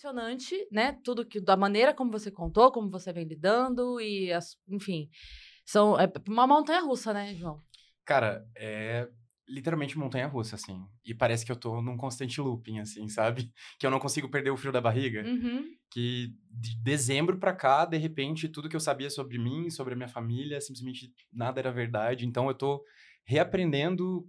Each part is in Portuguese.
impressionante, né? Tudo que da maneira como você contou, como você vem lidando e enfim, é uma montanha-russa, né, João? Cara, é literalmente montanha-russa, assim. E parece que eu tô num constante looping, assim, sabe? Que eu não consigo perder o fio da barriga. Uhum. Que de dezembro pra cá, de repente, tudo que eu sabia sobre mim, sobre a minha família, simplesmente nada era verdade. Então eu tô reaprendendo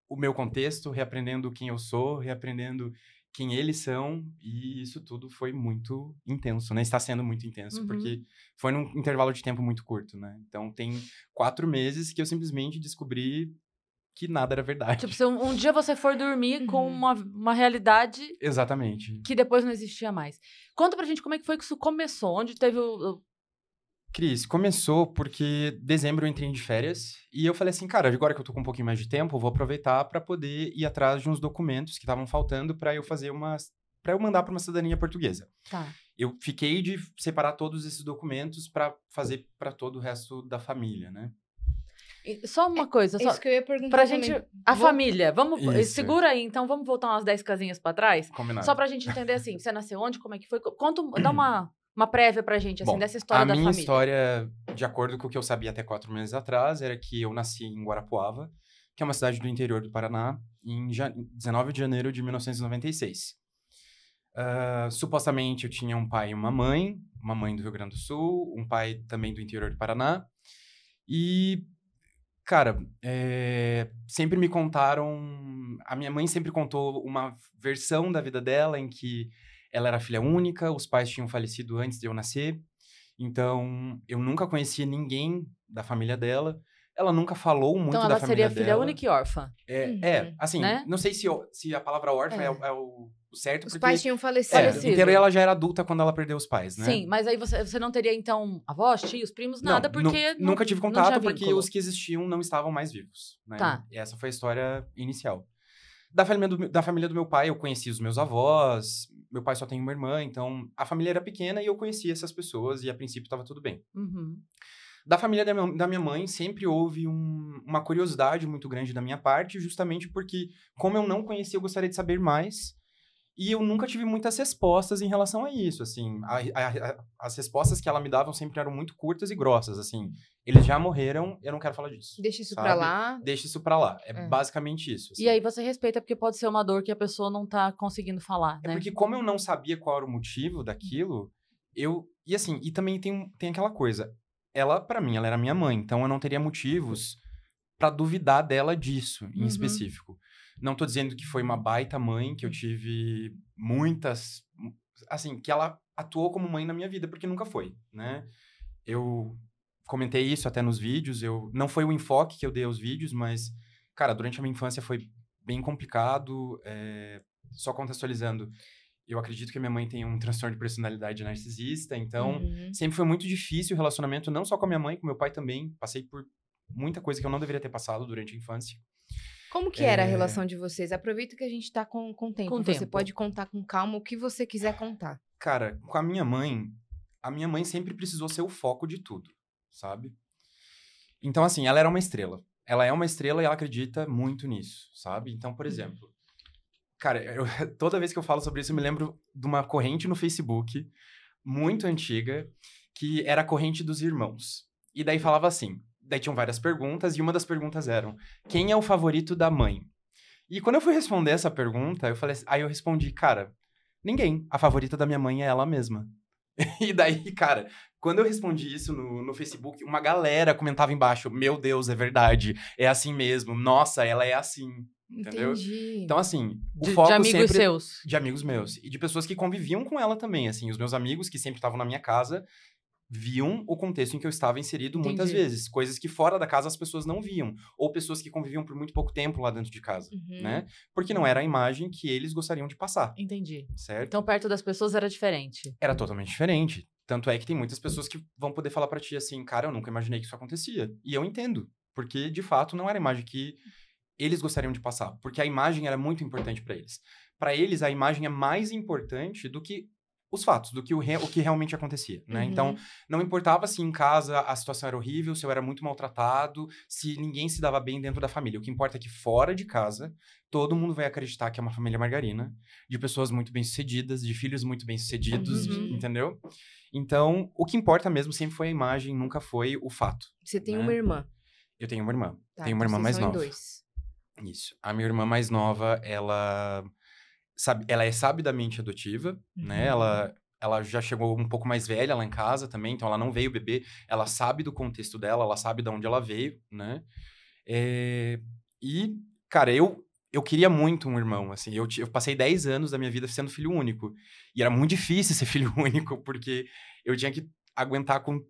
o meu contexto, reaprendendo quem eu sou, reaprendendo quem eles são, e isso tudo foi muito intenso, né? Está sendo muito intenso, Uhum. porque foi num intervalo de tempo muito curto, né? Então, tem 4 meses que eu simplesmente descobri que nada era Tipo, verdade. se um dia você for dormir com Uhum. uma realidade Exatamente. que depois não existia mais. Conta pra gente como é que foi que isso começou, onde teve Cris, começou porque dezembro eu entrei de férias e eu falei assim, cara, agora que eu tô com um pouquinho mais de tempo, eu vou aproveitar para poder ir atrás de uns documentos que estavam faltando para eu fazer para eu mandar para uma cidadania portuguesa. Tá. Eu fiquei de separar todos esses documentos para fazer para todo o resto da família, né? Só uma coisa, É só isso que eu ia perguntar pra também. gente, a família, vamos, Isso. segura aí, então vamos voltar umas 10 casinhas pra trás, Combinado. só pra gente entender assim, você nasceu onde, como é que foi, conta, dá uma prévia pra gente, assim, Bom, dessa história a da minha família. história, de acordo com o que eu sabia até 4 meses atrás, era que eu nasci em Guarapuava, que é uma cidade do interior do Paraná, em 19 de janeiro de 1996. Supostamente eu tinha um pai e uma mãe do Rio Grande do Sul, um pai também do interior do Paraná. E, cara, sempre me contaram. A minha mãe sempre contou uma versão da vida dela em que ela era filha única, os pais tinham falecido antes de eu nascer. Então, eu nunca conhecia ninguém da família dela. Ela nunca falou muito Então da ela seria família filha dela. única e órfã, Assim, né? não sei se a palavra órfã É. é o certo, Os porque pais tinham Falecido. falecido. inteira ela já era adulta quando ela perdeu os pais, né? Sim, mas aí você não teria, então, avós, tios, primos, nada, porque Nunca tive não tinha contato porque vínculo. os que existiam não estavam mais vivos, né? Tá. E essa foi a história inicial. Da família do meu pai, eu conheci os meus avós, meu pai só tem uma irmã, então a família era pequena e eu conhecia essas pessoas e a princípio estava tudo bem. Uhum. Da família da minha mãe, sempre houve uma curiosidade muito grande da minha parte, justamente porque, como eu não conhecia, eu gostaria de saber mais. E eu nunca tive muitas respostas em relação a isso, assim. As respostas que ela me davam sempre eram muito curtas e grossas, assim. Eles já morreram, eu não quero falar disso. Deixa isso pra sabe? lá. Deixa isso pra lá. É É. basicamente isso. E assim. aí você respeita, porque pode ser uma dor que a pessoa não tá conseguindo falar, É né? porque como eu não sabia qual era o motivo daquilo, E assim, e também tem aquela coisa. Ela, pra mim, ela era minha mãe, então eu não teria motivos pra duvidar dela disso, em Uhum. específico. Não tô dizendo que foi uma baita mãe, que eu tive muitas... Assim, que ela atuou como mãe na minha vida, porque nunca foi, né? Eu comentei isso até nos vídeos, não foi o enfoque que eu dei aos vídeos, mas, cara, durante a minha infância foi bem complicado. Só contextualizando, eu acredito que a minha mãe tem um transtorno de personalidade narcisista, então Uhum. sempre foi muito difícil o relacionamento, não só com a minha mãe, com meu pai também. Passei por muita coisa que eu não deveria ter passado durante a infância. Como que era a relação de vocês? Aproveita que a gente tá com tempo. Com Você tempo. pode contar com calma o que você quiser contar. Cara, com a minha mãe sempre precisou ser o foco de tudo, sabe? Então, assim, ela era uma estrela. Ela é uma estrela e ela acredita muito nisso, sabe? Então, por exemplo, cara, toda vez que eu falo sobre isso, eu me lembro de uma corrente no Facebook muito antiga, que era a corrente dos irmãos. E daí falava assim, daí tinham várias perguntas, e uma das perguntas eram, quem é o favorito da mãe? E quando eu fui responder essa pergunta, aí eu respondi, cara, ninguém. A favorita da minha mãe é ela mesma. E daí, cara, quando eu respondi isso no Facebook, uma galera comentava embaixo, meu Deus, é verdade, é assim mesmo, nossa, ela é assim, entendeu? Entendi. Então, assim, o De foco amigos sempre... seus. De amigos meus. E de pessoas que conviviam com ela também, assim. Os meus amigos que sempre estavam na minha casa viam o contexto em que eu estava inserido muitas Entendi. vezes. Coisas que fora da casa as pessoas não viam. Ou pessoas que conviviam por muito pouco tempo lá dentro de casa, Uhum. né? Porque não era a imagem que eles gostariam de passar, Entendi. certo? Então, perto das pessoas era diferente. Era totalmente diferente. Tanto é que tem muitas pessoas que vão poder falar pra ti assim, cara, eu nunca imaginei que isso acontecia. E eu entendo. Porque, de fato, não era a imagem que eles gostariam de passar. Porque a imagem era muito importante pra eles. Pra eles, a imagem é mais importante do que os fatos, do que o que realmente acontecia, né? Então, não importava se em casa a situação era horrível, se eu era muito maltratado, se ninguém se dava bem dentro da família. O que importa é que fora de casa, todo mundo vai acreditar que é uma família margarina, de pessoas muito bem-sucedidas, de filhos muito bem-sucedidos, entendeu? Então, o que importa mesmo sempre foi a imagem, nunca foi o fato. Você tem né? uma irmã. Eu tenho uma irmã. Tá, Tenho uma irmã vocês mais são em nova. 2. Isso. A minha irmã mais nova, ela é sabidamente adotiva, né? Ela já chegou um pouco mais velha lá em casa também, então ela não veio beber. Ela sabe do contexto dela, ela sabe de onde ela veio, né? E, cara, eu queria muito um irmão, assim. Eu passei 10 anos da minha vida sendo filho único. E era muito difícil ser filho único, porque eu tinha que aguentar com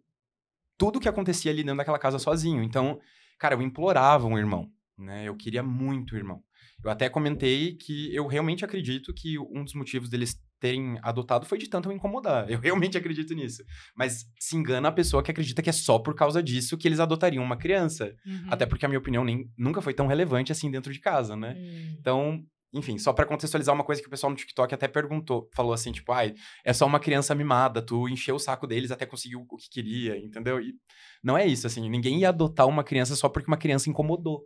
tudo que acontecia ali dentro daquela casa sozinho. Então, cara, eu implorava um irmão, né? Eu queria muito um irmão. Eu até comentei que eu realmente acredito que um dos motivos deles terem adotado foi de tanto me incomodar. Eu realmente acredito nisso. Mas se engana a pessoa que acredita que é só por causa disso que eles adotariam uma criança. Até porque a minha opinião nunca foi tão relevante assim dentro de casa, né? Então, enfim, só pra contextualizar uma coisa que o pessoal no TikTok até falou assim, tipo, ai, é só uma criança mimada, tu encheu o saco deles até conseguiu o que queria, entendeu? E não é isso, assim, ninguém ia adotar uma criança só porque uma criança incomodou.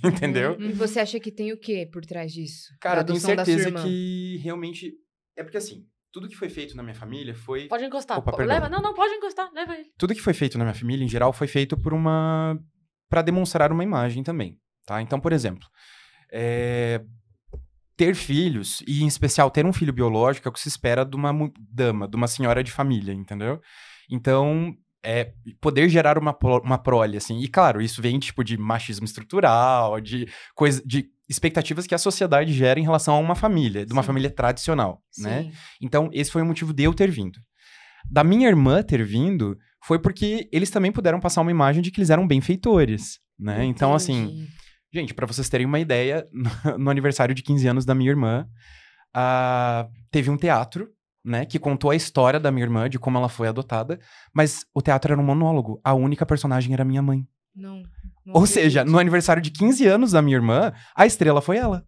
Entendeu? E você acha que tem o quê por trás disso? Cara, eu tenho Da certeza irmã? que realmente... É porque, assim, tudo que foi feito na minha família foi... Pode encostar. Opa, perdão. Leva. Não, pode encostar. Leva ele. Tudo que foi feito na minha família, em geral, foi feito pra demonstrar uma imagem também, tá? Então, por exemplo, ter filhos, e em especial ter um filho biológico, é o que se espera de uma dama, de uma senhora de família, entendeu? Então... poder gerar uma prole, assim. E, claro, isso vem, tipo, de machismo estrutural, de expectativas que a sociedade gera em relação a uma família, de uma família tradicional, né? Então, esse foi o motivo de eu ter vindo. Da minha irmã ter vindo, foi porque eles também puderam passar uma imagem de que eles eram benfeitores, né? Então, assim... Gente, pra vocês terem uma ideia, no aniversário de 15 anos da minha irmã, teve um teatro, né, que contou a história da minha irmã, de como ela foi adotada, mas o teatro era um monólogo. A única personagem era minha mãe. Não Ou seja, no aniversário de 15 anos da minha irmã, a estrela foi ela.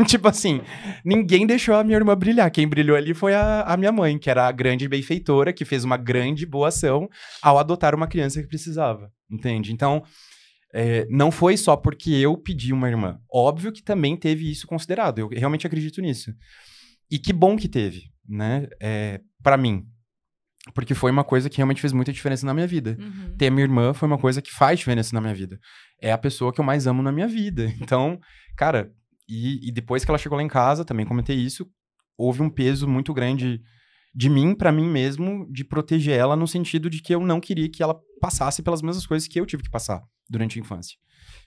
Tipo assim, ninguém deixou a minha irmã brilhar. Quem brilhou ali foi a minha mãe, que era a grande benfeitora, que fez uma grande boa ação ao adotar uma criança que precisava, entende? Então, não foi só porque eu pedi uma irmã. Óbvio que também teve isso considerado. Eu realmente acredito nisso. E que bom que teve, né? Pra mim. Porque foi uma coisa que realmente fez muita diferença na minha vida. Ter a minha irmã foi uma coisa que faz diferença na minha vida. É a pessoa que eu mais amo na minha vida. Então, cara... E depois que ela chegou lá em casa, também comentei isso, houve um peso muito grande de mim pra mim mesmo, de proteger ela no sentido de que eu não queria que ela passasse pelas mesmas coisas que eu tive que passar durante a infância.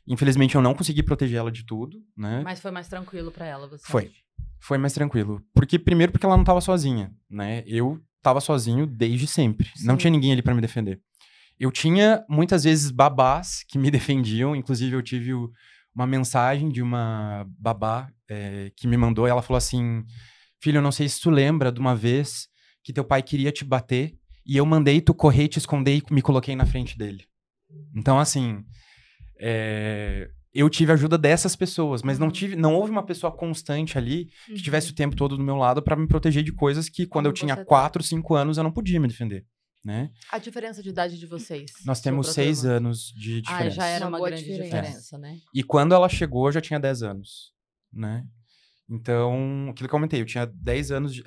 Infelizmente, eu não consegui proteger ela de tudo, né? Mas foi mais tranquilo pra ela, você Foi. acha? Foi mais tranquilo. Primeiro porque ela não tava sozinha, né? Eu tava sozinho desde sempre. Sim. Não tinha ninguém ali pra me defender. Eu tinha, muitas vezes, babás que me defendiam. Inclusive, eu tive uma mensagem de uma babá que me mandou. E ela falou assim, filho, eu não sei se tu lembra de uma vez que teu pai queria te bater e eu mandei tu correr, te esconder e me coloquei na frente dele. Então, assim... eu tive a ajuda dessas pessoas, mas não houve uma pessoa constante ali que tivesse o tempo todo do meu lado pra me proteger de coisas que quando eu tinha 4, 5 anos eu não podia me defender, né? A diferença de idade de vocês? Nós temos 6 anos de diferença. Já era Uma uma boa grande diferença. diferença, né? E quando ela chegou, eu já tinha 10 anos, né? Então, aquilo que eu comentei, eu tinha 10 anos,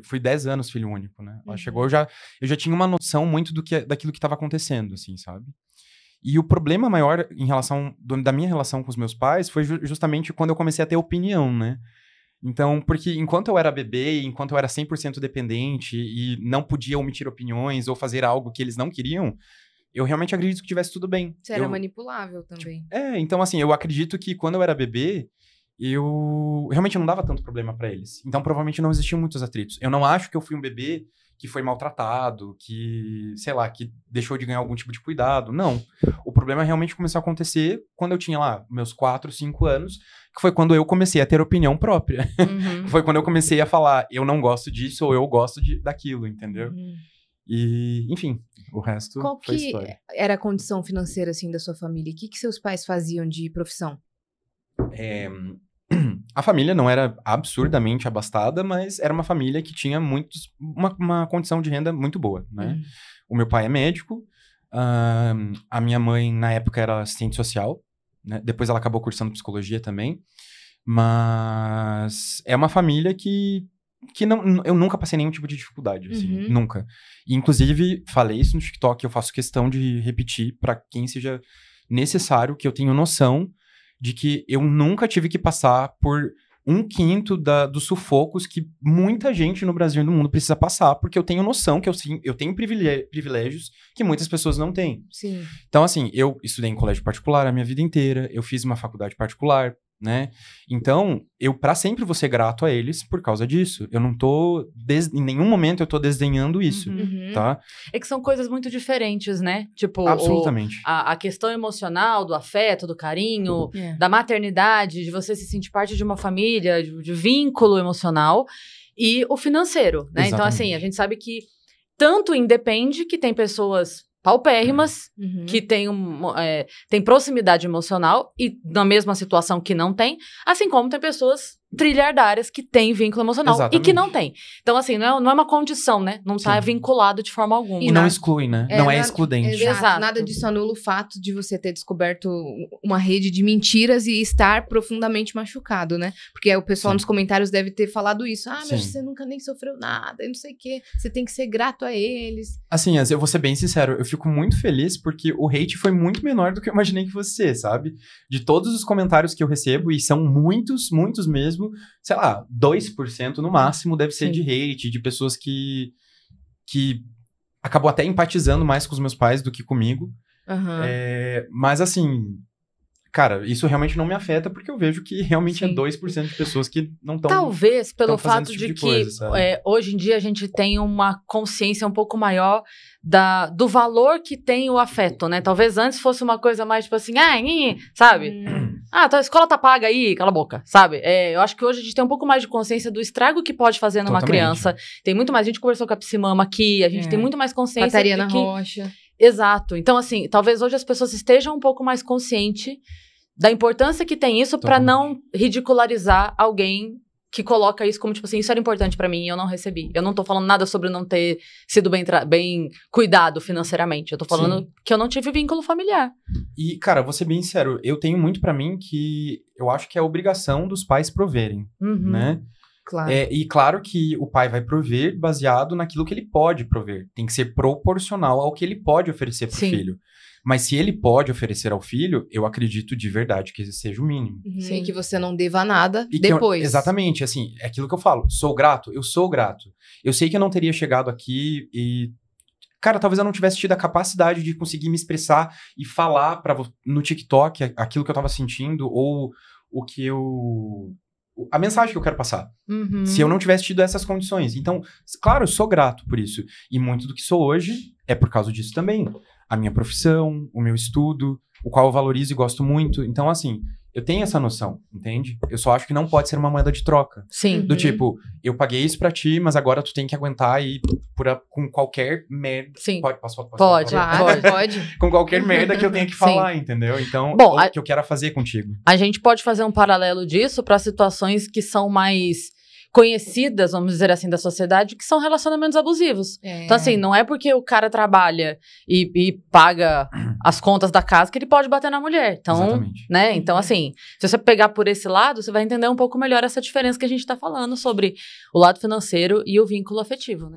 fui 10 anos filho único, né? Ela chegou, eu já tinha uma noção muito daquilo que estava acontecendo, assim, sabe? E o problema maior em relação da minha relação com os meus pais foi justamente quando eu comecei a ter opinião, né? Então, porque enquanto eu era bebê, enquanto eu era 100% dependente e não podia omitir opiniões ou fazer algo que eles não queriam, eu realmente acredito que tivesse tudo bem. Você era manipulável também. Então assim, eu acredito que quando eu era bebê, eu realmente não dava tanto problema pra eles. Então, provavelmente não existiam muitos atritos. Eu não acho que eu fui um bebê que foi maltratado, que, sei lá, que deixou de ganhar algum tipo de cuidado. Não. O problema realmente começou a acontecer quando eu tinha lá meus 4, 5 anos, que foi quando eu comecei a ter opinião própria. Foi quando eu comecei a falar, eu não gosto disso ou eu gosto daquilo, entendeu? E, enfim, o resto foi história. Qual que era a condição financeira, assim, da sua família? O que seus pais faziam de profissão? A família não era absurdamente abastada, mas era uma família que tinha uma condição de renda muito boa, né? O meu pai é médico, a minha mãe, na época, era assistente social, né? Depois ela acabou cursando psicologia também. Mas é uma família que eu nunca passei nenhum tipo de dificuldade, assim, nunca. E, inclusive, falei isso no TikTok, eu faço questão de repetir para quem seja necessário, que eu tenho noção de que eu nunca tive que passar por 1/5 dos sufocos que muita gente no Brasil e no mundo precisa passar, porque eu tenho noção que eu tenho privilégios que muitas pessoas não têm. Sim. Então, assim, eu estudei em colégio particular a minha vida inteira, eu fiz uma faculdade particular, né? Então, eu pra sempre vou ser grato a eles por causa disso. Eu não tô... Em nenhum momento eu tô desdenhando isso, tá? É que são coisas muito diferentes, né? Tipo, Absolutamente. A questão emocional, do afeto, do carinho, da maternidade, de você se sentir parte de uma família, de vínculo emocional, e o financeiro, né? Exatamente. Então, assim, a gente sabe que tanto independe que tem pessoas paupérrimas, que tem proximidade emocional e na mesma situação que não tem, assim como tem pessoas trilhardárias que têm vínculo emocional e que não tem. Então, assim, não é uma condição, né? Não tá vinculado de forma alguma. E não exclui, né? Não é excludente. Exato. Nada disso anula o fato de você ter descoberto uma rede de mentiras e estar profundamente machucado, né? Porque o pessoal nos comentários deve ter falado isso. Ah, mas você nunca nem sofreu nada, e não sei o quê. Você tem que ser grato a eles. Assim, eu vou ser bem sincero, eu fico muito feliz porque o hate foi muito menor do que eu imaginei que fosse ser, sabe? De todos os comentários que eu recebo, e são muitos, muitos mesmo, sei lá, 2% no máximo deve ser de hate, de pessoas que acabou até empatizando mais com os meus pais do que comigo. Mas assim, cara, isso realmente não me afeta porque eu vejo que realmente é 2% de pessoas que não estão... Talvez pelo fato tipo de de que coisa, hoje em dia a gente tem uma consciência um pouco maior do valor que tem o afeto, né? Talvez antes fosse uma coisa mais tipo assim, sabe? A escola tá paga aí, cala a boca, sabe? Eu acho que hoje a gente tem um pouco mais de consciência do estrago que pode fazer numa criança. Tem muito mais, a gente conversou com a Psimama aqui, a gente tem muito mais consciência Patariana de que... Rocha. Exato. Então, assim, talvez hoje as pessoas estejam um pouco mais conscientes da importância que tem isso pra não ridicularizar alguém que coloca isso como, tipo assim, isso era importante pra mim e eu não recebi. Eu não tô falando nada sobre não ter sido bem cuidado financeiramente. Eu tô falando que eu não tive vínculo familiar. E, cara, vou ser bem sincero, eu tenho muito pra mim que eu acho que é obrigação dos pais proverem, né? Claro. E claro que o pai vai prover baseado naquilo que ele pode prover. Tem que ser proporcional ao que ele pode oferecer pro filho. Mas se ele pode oferecer ao filho, eu acredito de verdade que esse seja o mínimo. Sim, que você não deva nada e depois. Exatamente, assim, é aquilo que eu falo. Sou grato? Eu sou grato. Eu sei que eu não teria chegado aqui e... Cara, talvez eu não tivesse tido a capacidade de conseguir me expressar e falar no TikTok aquilo que eu tava sentindo ou o que eu... a mensagem que eu quero passar. Se eu não tivesse tido essas condições. Então, claro, eu sou grato por isso. E muito do que sou hoje é por causa disso também. A minha profissão, o meu estudo, o qual eu valorizo e gosto muito. Então, assim, eu tenho essa noção, entende? Eu só acho que não pode ser uma moeda de troca. Sim. Do tipo, eu paguei isso pra ti, mas agora tu tem que aguentar aí com qualquer merda. Sim. Pode. Pode. Com qualquer merda que eu tenha que falar, entendeu? Então, o que eu quero fazer contigo. A gente pode fazer um paralelo disso para situações que são mais conhecidas, vamos dizer assim, da sociedade, que são relacionamentos abusivos. Então, assim, não é porque o cara trabalha e paga as contas da casa que ele pode bater na mulher. Então, né? Então, assim, se você pegar por esse lado, você vai entender um pouco melhor essa diferença que a gente tá falando sobre o lado financeiro e o vínculo afetivo, né?